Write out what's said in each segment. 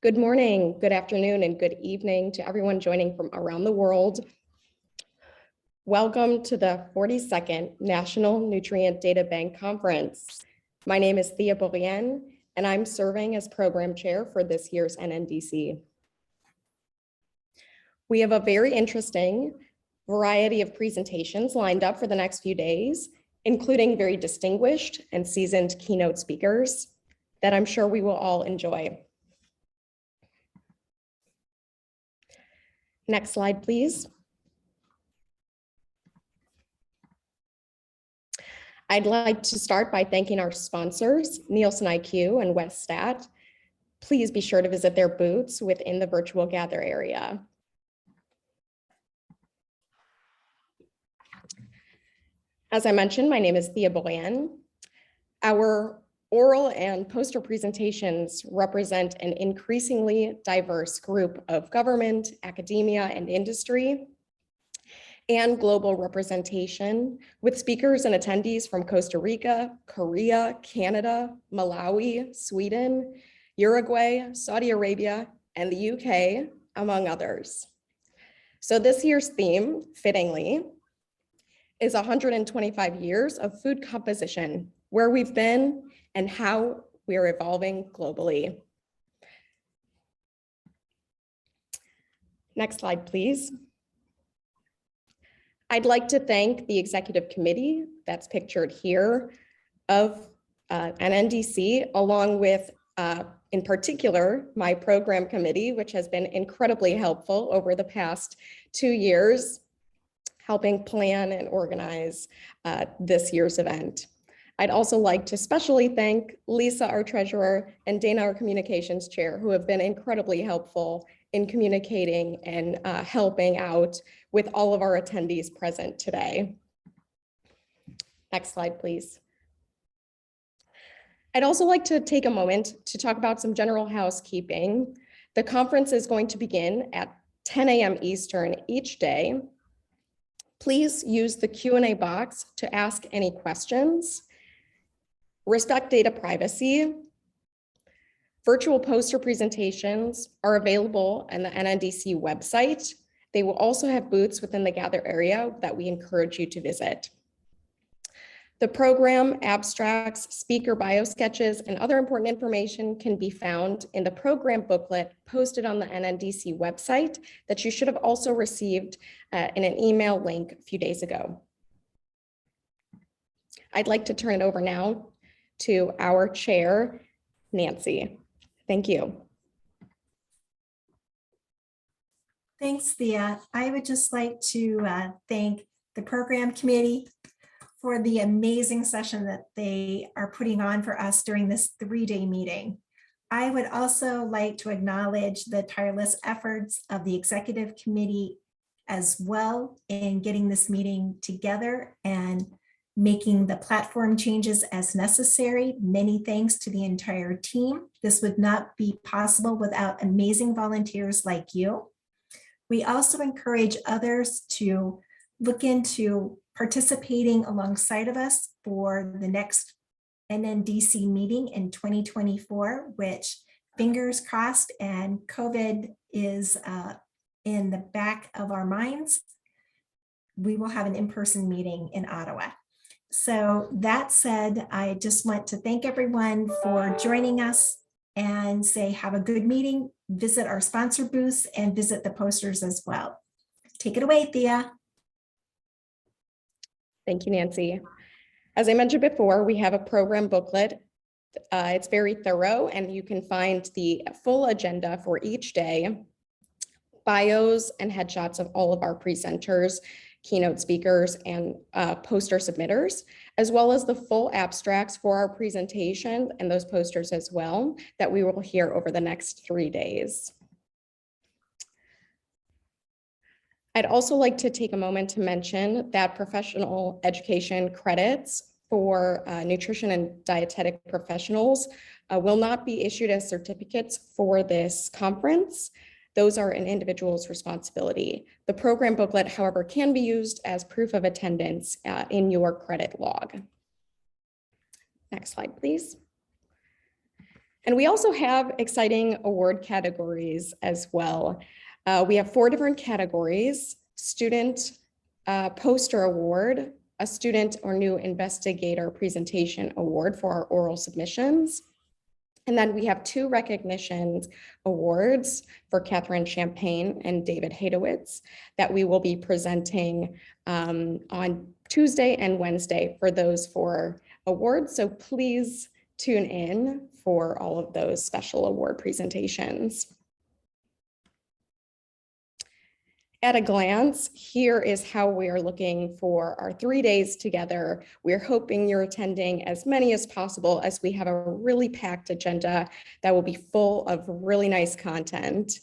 Good morning, good afternoon, and good evening to everyone joining from around the world. Welcome to the 42nd National Nutrient Databank Conference. My name is Thea Bourien, and I'm serving as program chair for this year's NNDC. We have a very interesting variety of presentations lined up for the next few days, including very distinguished and seasoned keynote speakers that I'm sure we will all enjoy. Next slide, please. I'd like to start by thanking our sponsors, Nielsen IQ and Westat. Please be sure to visit their booths within the virtual gather area. As I mentioned, my name is Thea Bourien. Our oral and poster presentations represent an increasingly diverse group of government, academia, and industry, and global representation with speakers and attendees from Costa Rica, Korea, Canada, Malawi, Sweden, Uruguay, Saudi Arabia, and the UK, among others. So this year's theme, fittingly, is 125 years of food composition, where we've been and how we are evolving globally. Next slide, please. I'd like to thank the executive committee that's pictured here of NNDC, along with, in particular, my program committee, which has been incredibly helpful over the past 2 years, helping plan and organize this year's event. I'd also like to especially thank Lisa, our treasurer, and Dana, our communications chair, who have been incredibly helpful in communicating and helping out with all of our attendees present today. Next slide, please. I'd also like to take a moment to talk about some general housekeeping. The conference is going to begin at 10 a.m. Eastern each day. Please use the Q&A box to ask any questions. Respect data privacy. Virtual poster presentations are available on the NNDC website. They will also have booths within the gather area that we encourage you to visit. The program, abstracts, speaker bio sketches, and other important information can be found in the program booklet posted on the NNDC website that you should have also received in an email link a few days ago. I'd like to turn it over now to our chair, Nancy. Thank you. Thanks, Thea. I would just like to thank the program committee for the amazing session that they are putting on for us during this 3-day meeting. I would also like to acknowledge the tireless efforts of the executive committee as well in getting this meeting together and making the platform changes as necessary. Many thanks to the entire team. This would not be possible without amazing volunteers like you. We also encourage others to look into participating alongside of us for the next NNDC meeting in 2024, which fingers crossed and COVID is in the back of our minds. We will have an in-person meeting in Ottawa. So that said, I just want to thank everyone for joining us and say have a good meeting, visit our sponsor booths and visit the posters as well. Take it away, Thea. Thank you, Nancy. As I mentioned before, we have a program booklet. It's very thorough and you can find the full agenda for each day, bios and headshots of all of our presenters, keynote speakers, and poster submitters, as well as the full abstracts for our presentation and those posters as well that we will hear over the next 3 days. I'd also like to take a moment to mention that professional education credits for nutrition and dietetic professionals will not be issued as certificates for this conference. Those are an individual's responsibility. The program booklet, however, can be used as proof of attendance in your credit log. Next slide, please. And we also have exciting award categories as well. We have 4 different categories: student poster award, a student or new investigator presentation award for our oral submissions. And then we have 2 recognition awards for Catherine Champagne and David Hadowitz that we will be presenting on Tuesday and Wednesday for those 4 awards. So please tune in for all of those special award presentations. At a glance, here is how we are looking for our 3 days together. We're hoping you're attending as many as possible, as we have a really packed agenda that will be full of really nice content.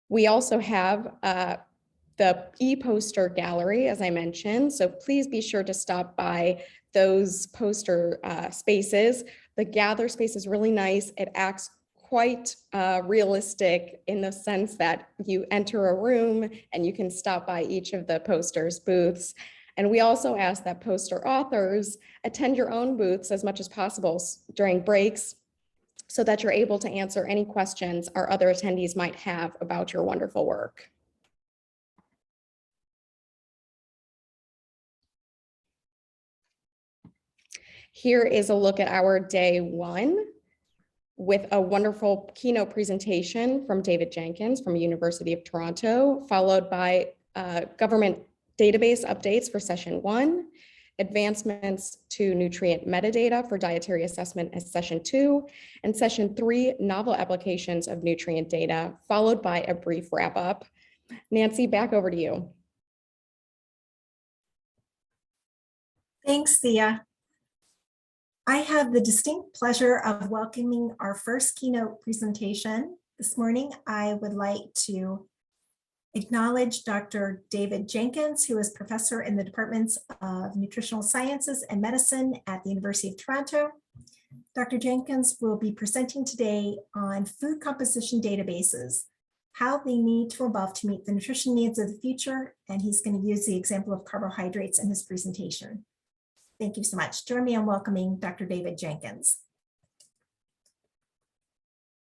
We also have the e-poster gallery, as I mentioned, so please be sure to stop by those poster spaces. The gather space is really nice. It acts quite realistic in the sense that you enter a room and you can stop by each of the posters booths. And we also ask that poster authors attend your own booths as much as possible during breaks, so that you're able to answer any questions our other attendees might have about your wonderful work. Here is a look at our day 1 with a wonderful keynote presentation from David Jenkins from University of Toronto, followed by government database updates for session 1, advancements to nutrient metadata for dietary assessment as session 2, and session 3, novel applications of nutrient data, followed by a brief wrap up. Nancy, back over to you. Thanks, Thea. I have the distinct pleasure of welcoming our first keynote presentation. This morning, I would like to acknowledge Dr. David Jenkins, who is professor in the departments of nutritional sciences and medicine at the University of Toronto. Dr. Jenkins will be presenting today on food composition databases, how they need to evolve to meet the nutrition needs of the future, and he's going to use the example of carbohydrates in his presentation. Thank you so much. Join me in welcoming Dr. David Jenkins.